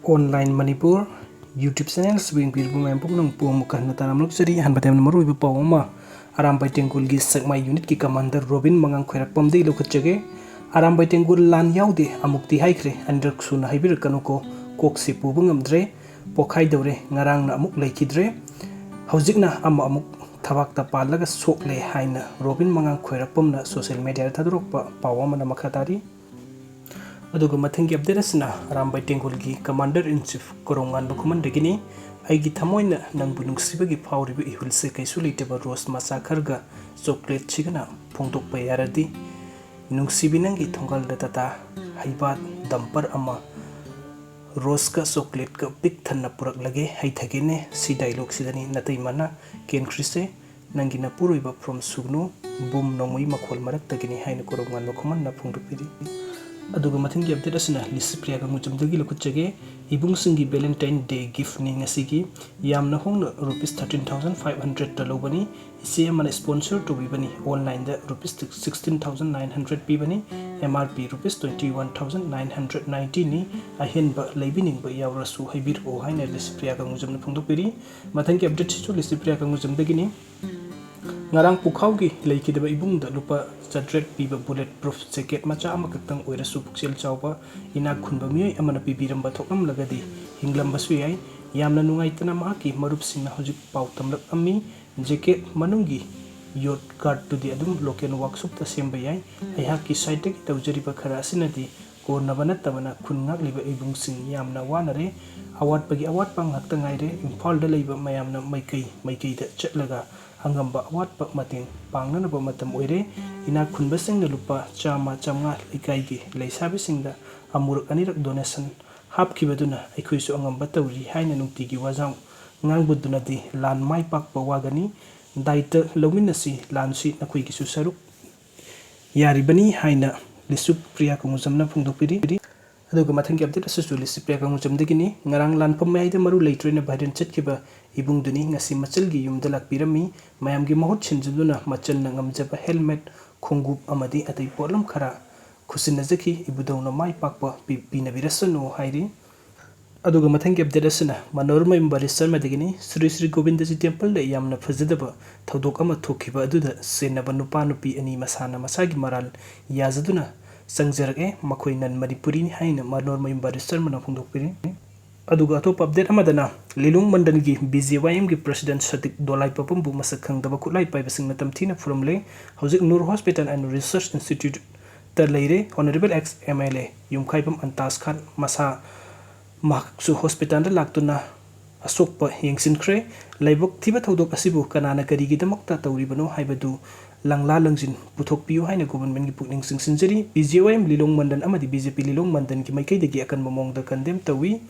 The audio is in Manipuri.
online Manipur YouTube channel swing pirbu mempuk nang puang muka nata namluk jadi han batem namaru ibu pawama ARAMBAI TENGOLGI sakmai unit ki commander Robin mangang khairak pamde lokut jage ARAMBAI TENGOL lan yaode amukti haikhre anirak suna haibirakanuko koksi puba ngamdre pokhaidoure ngarang amuk leikhidre houjikna amuk thabak pallaga sokle haina Robin mangang khairak pamna social media thadrokpa pawama na makhatari aduga mathangi update asna ARAMBAI TENGOLGI commander in chief korongan bakuman degini aigi thamoina nangbu nungsibagi phawriba ihulse kaisu leiteba rose masa kharga chocolate chigana phongdokpa yaradi nungsibinangi thongal datata haibat dampar ama rose ka chocolate ka pik thanna purak lage haithagene si dialogue sidani natai mana ken khrise nangina puroiba from sugnu bum nomui makhol marak tagini haina korongan bakuman na phongdokpiri aduga mathangi update asna lispriya ka mujamdagi lokutjage ibung singi valentine day gift ni ngasigi yamna hongna rupees 13500 talobani ise mana sponsor to bibani online da rupees 16900 bibani mrp rupees 21990 ni ahenba leibining ba yawrasu haibir o haina lispriya ka mujamna phongdokpiri mathangi update chu lispriya ka mujamdagi ni ngarang pukhaugi leikhidre ibung da lupa chadret piba bulletproof jacket macha ama kaktang oirasu puksel chawba ina khunba mioi amana pibiramba thokam lagadi hinglamba suyai yamna nungaitana maki marup singna hojik pau tamlak ami jacket manungi yot card to di adum local workshop ta semba yai aiha ki site ki tawjari ba khara sinadi ko nabana tabana khungak liba ibung sing yamna wanare awat pagi awat pang hakta ngaire imphal da leiba mayamna maikai da chatlaga hangamba awat pak mating pangnana ba matam oire ina khunba singna lupa chama chamnga likai gi leisabi singda amur anirak donation hap kibaduna aikhoisu angamba tawri haina nungti gi wajang ngangbuduna di lan mai pak pawagani daita lominasi lansi nakhoi gi susaruk yaribani haina lisuk priya kumujamna phungdokpiri aduga mathangi update asu lispriya kumujamdagini ngarang lan pamai da maru leitrena bhairen chatkiba ibungduni ngasi machalgi yumda lakpirami mayamgi mahut chinjuduna machalna ngamjaba helmet khongup amadi atai polam khara khusinajaki ibudawna mai pakpa pinabirasanu hairi aduga mathangi update asna manorma imbarisar madagini Sri Sri Govindaji temple da yamna phajadaba thodok ama thokhiba aduda senaba nupa nupi ani masana masagi maral yazaduna sangjarake makhoi nan manipuri haina manorma imbarisar mana phongdokpiri aduga top update amadana lilung mandan gi BJYM gi president Satik Dolai Papambu masak khangdaba khulai paibasing matam thina furamle hojik Nur Hospital and Research Institute ta leire honorable ex MLA yumkhaipam antas khan masa mahsu hospital da laktuna asokpa yengsinkhre laibok thiba thodok asibu kanana karigi damakta tawribano haibadu langla langjin puthokpiu haina government gi pukning singsinjari BJYM lilong mandan amadi BJP lilong mandan gi maikai dagi akan momong da kandem tawi